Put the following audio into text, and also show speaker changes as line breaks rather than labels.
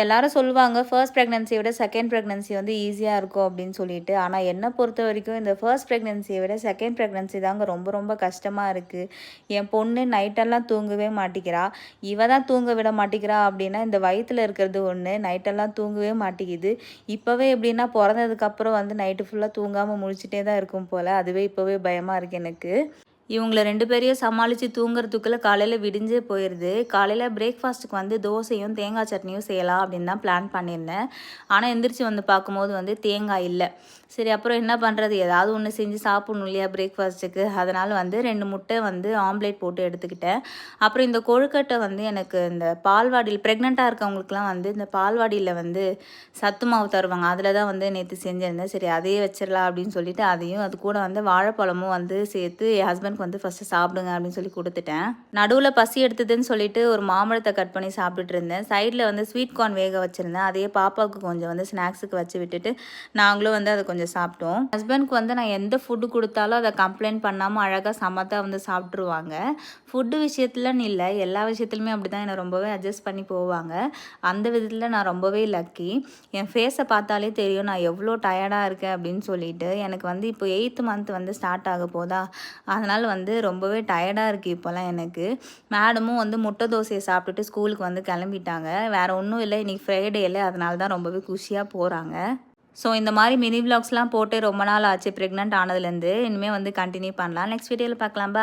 எல்லாரும் சொல்லுவாங்க ஃபர்ஸ்ட் ப்ரெக்னன்சியை விட செகண்ட் ப்ரெக்னன்சி வந்து ஈஸியாக இருக்கும் அப்படின்னு சொல்லிட்டு. ஆனால் என்னை பொறுத்த வரைக்கும் இந்த ஃபர்ஸ்ட் ப்ரெக்னன்சியை விட செகண்ட் ப்ரெக்னன்சி தாங்க ரொம்ப ரொம்ப கஷ்டமாக இருக்குது. என் பொண்ணு நைட்டெல்லாம் தூங்கவே மாட்டேங்கிறா. இவ தான் தூங்க விட மாட்டேங்கிறா அப்படின்னா இந்த வயிற்றில் இருக்கிறது ஒன்று, நைட்டெல்லாம் தூங்கவே மாட்டேங்குது. இப்போவே எப்படின்னா பிறந்ததுக்கப்புறம் வந்து நைட்டு ஃபுல்லாக தூங்காமல் முழிச்சிட்டே தான் இருக்கும் போல். அதுவே இப்போவே பயமாக இருக்குது எனக்கு. இவங்கள 2 பேரையும் சமாளித்து தூங்குறதுக்குள்ளே காலையில் விடிஞ்சே போயிடுது. காலையில் பிரேக்ஃபாஸ்ட்டுக்கு வந்து தோசையும் தேங்காய் சட்னியும் செய்யலாம் அப்படின்னு தான் பிளான் பண்ணியிருந்தேன். ஆனால் எந்திரிச்சு வந்து பார்க்கும்போது வந்து தேங்காய் இல்லை. சரி அப்புறம் என்ன பண்ணுறது, ஏதாவது ஒன்று செஞ்சு சாப்பிட்ணும் இல்லையா பிரேக்ஃபாஸ்ட்டுக்கு. அதனால் வந்து 2 முட்டை வந்து ஆம்லேட் போட்டு எடுத்துக்கிட்டேன். அப்புறம் இந்த கொழுக்கட்டை வந்து எனக்கு இந்த பால்வாடியில் ப்ரெக்னெண்ட்டாக இருக்கவங்களுக்குலாம் வந்து இந்த பால்வாடியில் வந்து சத்து மாவு தருவாங்க. அதில் தான் வந்து நேற்று செஞ்சுருந்தேன். சரி அதையே வச்சிடலாம் அப்படின்னு சொல்லிட்டு அதையும் அது கூட வந்து வாழைப்பழமும் வந்து சேர்த்து என் ஹஸ்பண்ட்க்கு வந்து ஃபஸ்ட்டு சாப்பிடுங்க அப்படின்னு சொல்லி கொடுத்துட்டேன். நடுவில் பசி எடுத்ததுன்னு சொல்லிட்டு ஒரு மாம்பழத்தை கட் பண்ணி சாப்பிட்டுட்டு இருந்தேன். சைடில் வந்து ஸ்வீட் கார்ன் வேக வச்சுருந்தேன். அதையே பாப்பாவுக்கு கொஞ்சம் வந்து ஸ்நாக்ஸுக்கு வச்சு விட்டுட்டு நாங்களும் வந்து அதை கொஞ்சம் சாப்பிட்டோம். ஹஸ்பண்ட்க்கு வந்து நான் எந்த ஃபுட்டு கொடுத்தாலும் அதை கம்ப்ளைண்ட் பண்ணாமல் அழகாக சமத்தாக வந்து சாப்பிட்ருவாங்க. ஃபுட்டு விஷயத்துலன்னு இல்லை, எல்லா விஷயத்துலையுமே அப்படி தான் என்னை ரொம்பவே அட்ஜஸ்ட் பண்ணி போவாங்க. அந்த விதத்தில் நான் ரொம்பவே லக்கி. என் ஃபேஸை பார்த்தாலே தெரியும் நான் எவ்வளோ டயர்டாக இருக்கேன் அப்படின்னு சொல்லிட்டு. எனக்கு வந்து இப்போ 8th மந்த் வந்து ஸ்டார்ட் ஆக போதா, அதனால் வந்து ரொம்பவே டயர்டாக இருக்குது இப்போலாம் எனக்கு. மேடமும் வந்து முட்டை தோசையை சாப்பிட்டுட்டு ஸ்கூலுக்கு வந்து கிளம்பிட்டாங்க. வேறு ஒன்றும் இல்லை, இன்றைக்கி ஃப்ரைடேல, அதனால தான் ரொம்பவே குஷியாக போகிறாங்க. ஸோ இந்த மாதிரி மினி விலாக்ஸ்லாம் போட்டு ரொம்ப நாள் ஆச்சு ப்ரெக்னென்ட் ஆனதுலேருந்து. இனிமேல் வந்து கண்டினியூ பண்ணலாம். நெக்ஸ்ட் வீடியோவில் பார்க்கலாம்.